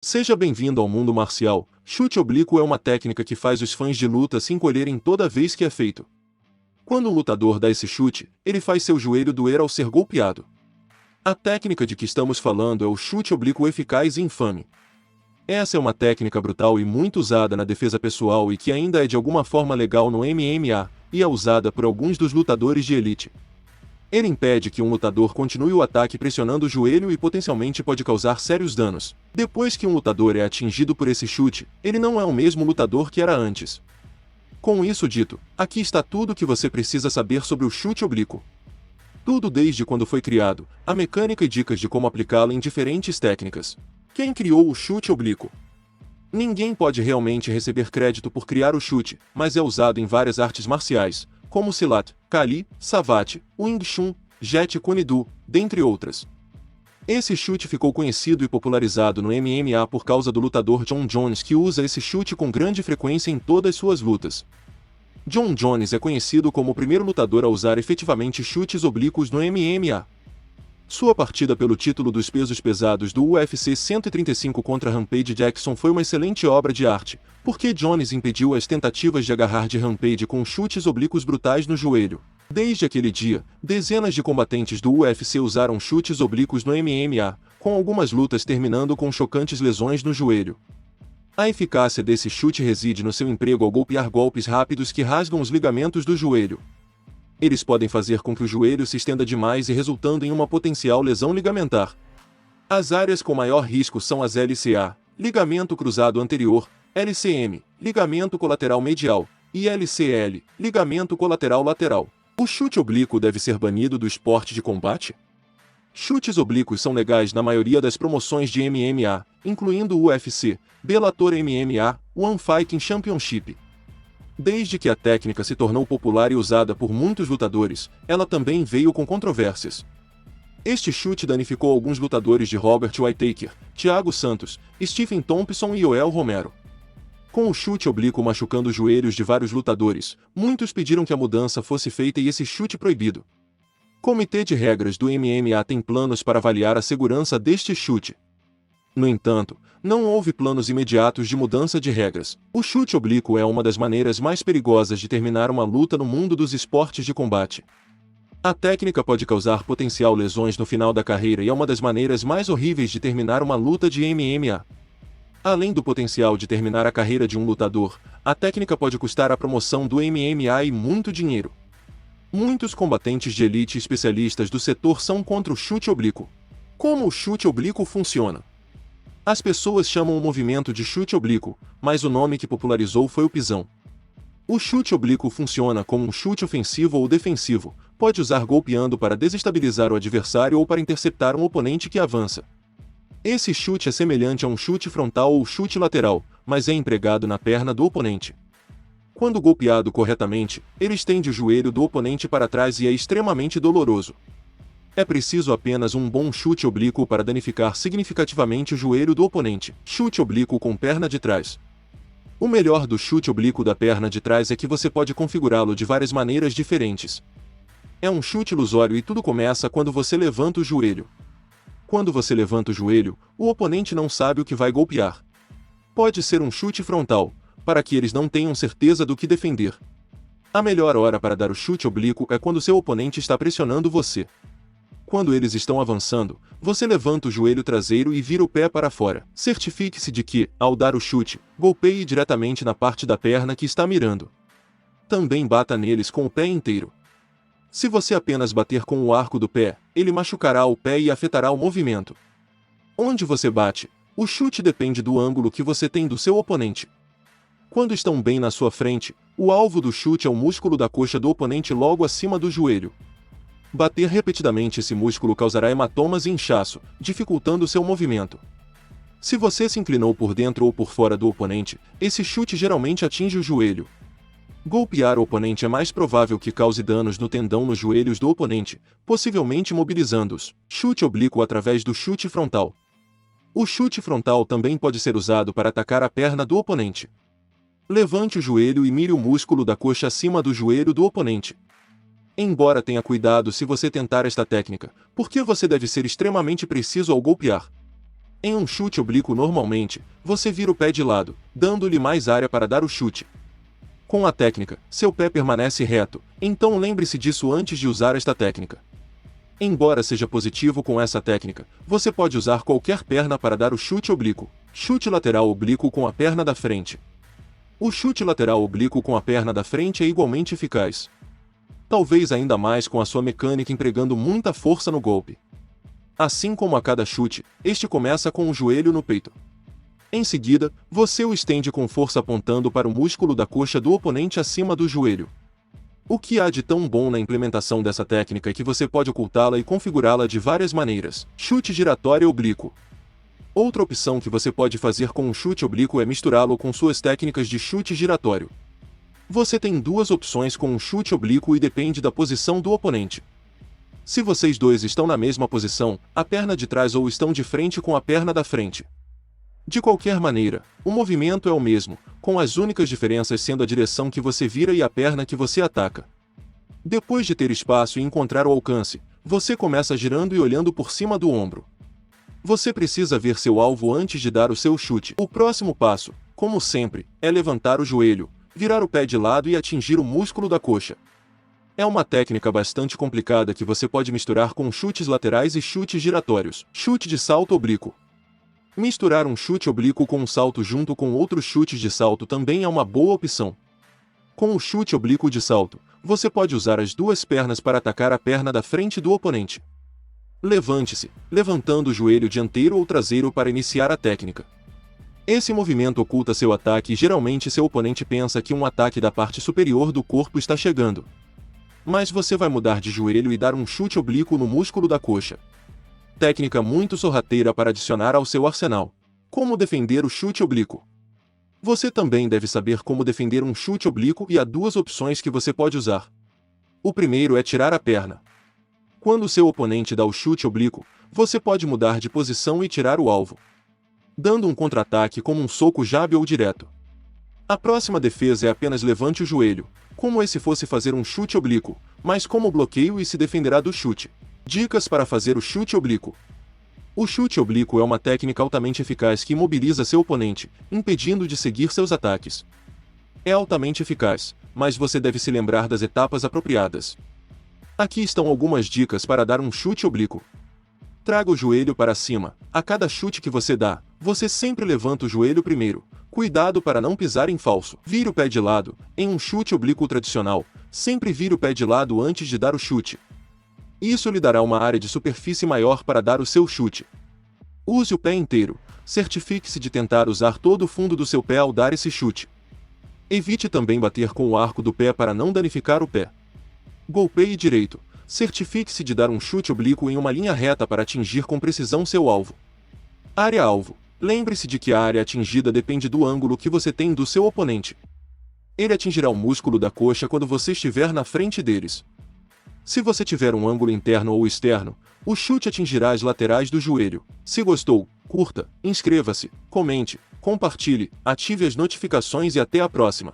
Seja bem-vindo ao mundo marcial. Chute oblíquo é uma técnica que faz os fãs de luta se encolherem toda vez que é feito. Quando um lutador dá esse chute, ele faz seu joelho doer ao ser golpeado. A técnica de que estamos falando é o chute oblíquo eficaz e infame. Essa é uma técnica brutal e muito usada na defesa pessoal e que ainda é de alguma forma legal no MMA, e é usada por alguns dos lutadores de elite. Ele impede que um lutador continue o ataque pressionando o joelho e potencialmente pode causar sérios danos. Depois que um lutador é atingido por esse chute, ele não é o mesmo lutador que era antes. Com isso dito, aqui está tudo o que você precisa saber sobre o chute oblíquo. Tudo desde quando foi criado, a mecânica e dicas de como aplicá-lo em diferentes técnicas. Quem criou o chute oblíquo? Ninguém pode realmente receber crédito por criar o chute, mas é usado em várias artes marciais, como Silat, Kali, Savate, Wing Chun, Jeet Kune Do, dentre outras. Esse chute ficou conhecido e popularizado no MMA por causa do lutador Jon Jones, que usa esse chute com grande frequência em todas suas lutas. Jon Jones é conhecido como o primeiro lutador a usar efetivamente chutes oblíquos no MMA. Sua partida pelo título dos pesos pesados do UFC 135 contra Rampage Jackson foi uma excelente obra de arte, porque Jones impediu as tentativas de agarrar de Rampage com chutes oblíquos brutais no joelho. Desde aquele dia, dezenas de combatentes do UFC usaram chutes oblíquos no MMA, com algumas lutas terminando com chocantes lesões no joelho. A eficácia desse chute reside no seu emprego ao golpear golpes rápidos que rasgam os ligamentos do joelho. Eles podem fazer com que o joelho se estenda demais e resultando em uma potencial lesão ligamentar. As áreas com maior risco são as LCA, ligamento cruzado anterior, LCM, ligamento colateral medial, e LCL, ligamento colateral lateral. O chute oblíquo deve ser banido do esporte de combate? Chutes oblíquos são legais na maioria das promoções de MMA, incluindo o UFC, Bellator MMA, One Fighting Championship. Desde que a técnica se tornou popular e usada por muitos lutadores, ela também veio com controvérsias. Este chute danificou alguns lutadores de Robert Whittaker, Thiago Santos, Stephen Thompson e Yoel Romero. Com o chute oblíquo machucando os joelhos de vários lutadores, muitos pediram que a mudança fosse feita e esse chute proibido. Comitê de regras do MMA tem planos para avaliar a segurança deste chute. No entanto, não houve planos imediatos de mudança de regras. O chute oblíquo é uma das maneiras mais perigosas de terminar uma luta no mundo dos esportes de combate. A técnica pode causar potencial lesões no final da carreira e é uma das maneiras mais horríveis de terminar uma luta de MMA. Além do potencial de terminar a carreira de um lutador, a técnica pode custar a promoção do MMA e muito dinheiro. Muitos combatentes de elite e especialistas do setor são contra o chute oblíquo. Como o chute oblíquo funciona? As pessoas chamam o movimento de chute oblíquo, mas o nome que popularizou foi o pisão. O chute oblíquo funciona como um chute ofensivo ou defensivo, pode usar golpeando para desestabilizar o adversário ou para interceptar um oponente que avança. Esse chute é semelhante a um chute frontal ou chute lateral, mas é empregado na perna do oponente. Quando golpeado corretamente, ele estende o joelho do oponente para trás e é extremamente doloroso. É preciso apenas um bom chute oblíquo para danificar significativamente o joelho do oponente. Chute oblíquo com perna de trás. O melhor do chute oblíquo da perna de trás é que você pode configurá-lo de várias maneiras diferentes. É um chute ilusório e tudo começa quando você levanta o joelho. Quando você levanta o joelho, o oponente não sabe o que vai golpear. Pode ser um chute frontal, para que eles não tenham certeza do que defender. A melhor hora para dar o chute oblíquo é quando seu oponente está pressionando você. Quando eles estão avançando, você levanta o joelho traseiro e vira o pé para fora. Certifique-se de que, ao dar o chute, golpeie diretamente na parte da perna que está mirando. Também bata neles com o pé inteiro. Se você apenas bater com o arco do pé, ele machucará o pé e afetará o movimento. Onde você bate, o chute depende do ângulo que você tem do seu oponente. Quando estão bem na sua frente, o alvo do chute é o músculo da coxa do oponente logo acima do joelho. Bater repetidamente esse músculo causará hematomas e inchaço, dificultando seu movimento. Se você se inclinou por dentro ou por fora do oponente, esse chute geralmente atinge o joelho. Golpear o oponente é mais provável que cause danos no tendão nos joelhos do oponente, possivelmente mobilizando-os. Chute oblíquo através do chute frontal. O chute frontal também pode ser usado para atacar a perna do oponente. Levante o joelho e mire o músculo da coxa acima do joelho do oponente. Embora tenha cuidado se você tentar esta técnica, porque você deve ser extremamente preciso ao golpear. Em um chute oblíquo normalmente, você vira o pé de lado, dando-lhe mais área para dar o chute. Com a técnica, seu pé permanece reto, então lembre-se disso antes de usar esta técnica. Embora seja positivo com essa técnica, você pode usar qualquer perna para dar o chute oblíquo. Chute lateral oblíquo com a perna da frente. O chute lateral oblíquo com a perna da frente é igualmente eficaz. Talvez ainda mais com a sua mecânica empregando muita força no golpe. Assim como a cada chute, este começa com o joelho no peito. Em seguida, você o estende com força apontando para o músculo da coxa do oponente acima do joelho. O que há de tão bom na implementação dessa técnica é que você pode ocultá-la e configurá-la de várias maneiras. Chute giratório oblíquo. Outra opção que você pode fazer com um chute oblíquo é misturá-lo com suas técnicas de chute giratório. Você tem duas opções com um chute oblíquo e depende da posição do oponente. Se vocês dois estão na mesma posição, a perna de trás ou estão de frente com a perna da frente. De qualquer maneira, o movimento é o mesmo, com as únicas diferenças sendo a direção que você vira e a perna que você ataca. Depois de ter espaço e encontrar o alcance, você começa girando e olhando por cima do ombro. Você precisa ver seu alvo antes de dar o seu chute. O próximo passo, como sempre, é levantar o joelho, virar o pé de lado e atingir o músculo da coxa. É uma técnica bastante complicada que você pode misturar com chutes laterais e chutes giratórios. Chute de salto oblíquo. Misturar um chute oblíquo com um salto junto com outros chutes de salto também é uma boa opção. Com o chute oblíquo de salto, você pode usar as duas pernas para atacar a perna da frente do oponente. Levante-se, levantando o joelho dianteiro ou traseiro para iniciar a técnica. Esse movimento oculta seu ataque e geralmente seu oponente pensa que um ataque da parte superior do corpo está chegando. Mas você vai mudar de joelho e dar um chute oblíquo no músculo da coxa. Técnica muito sorrateira para adicionar ao seu arsenal. Como defender o chute oblíquo? Você também deve saber como defender um chute oblíquo e há duas opções que você pode usar. O primeiro é tirar a perna. Quando seu oponente dá o chute oblíquo, você pode mudar de posição e tirar o alvo, dando um contra-ataque como um soco jab ou direto. A próxima defesa é apenas levante o joelho, como se fosse fazer um chute oblíquo, mas como bloqueio e se defenderá do chute. Dicas para fazer o chute oblíquo. O chute oblíquo é uma técnica altamente eficaz que imobiliza seu oponente, impedindo de seguir seus ataques. É altamente eficaz, mas você deve se lembrar das etapas apropriadas. Aqui estão algumas dicas para dar um chute oblíquo. Traga o joelho para cima. A cada chute que você dá, você sempre levanta o joelho primeiro. Cuidado para não pisar em falso. Vire o pé de lado. Em um chute oblíquo tradicional, sempre vire o pé de lado antes de dar o chute. Isso lhe dará uma área de superfície maior para dar o seu chute. Use o pé inteiro. Certifique-se de tentar usar todo o fundo do seu pé ao dar esse chute. Evite também bater com o arco do pé para não danificar o pé. Golpeie direito. Certifique-se de dar um chute oblíquo em uma linha reta para atingir com precisão seu alvo. Área-alvo. Lembre-se de que a área atingida depende do ângulo que você tem do seu oponente. Ele atingirá o músculo da coxa quando você estiver na frente deles. Se você tiver um ângulo interno ou externo, o chute atingirá as laterais do joelho. Se gostou, curta, inscreva-se, comente, compartilhe, ative as notificações e até a próxima.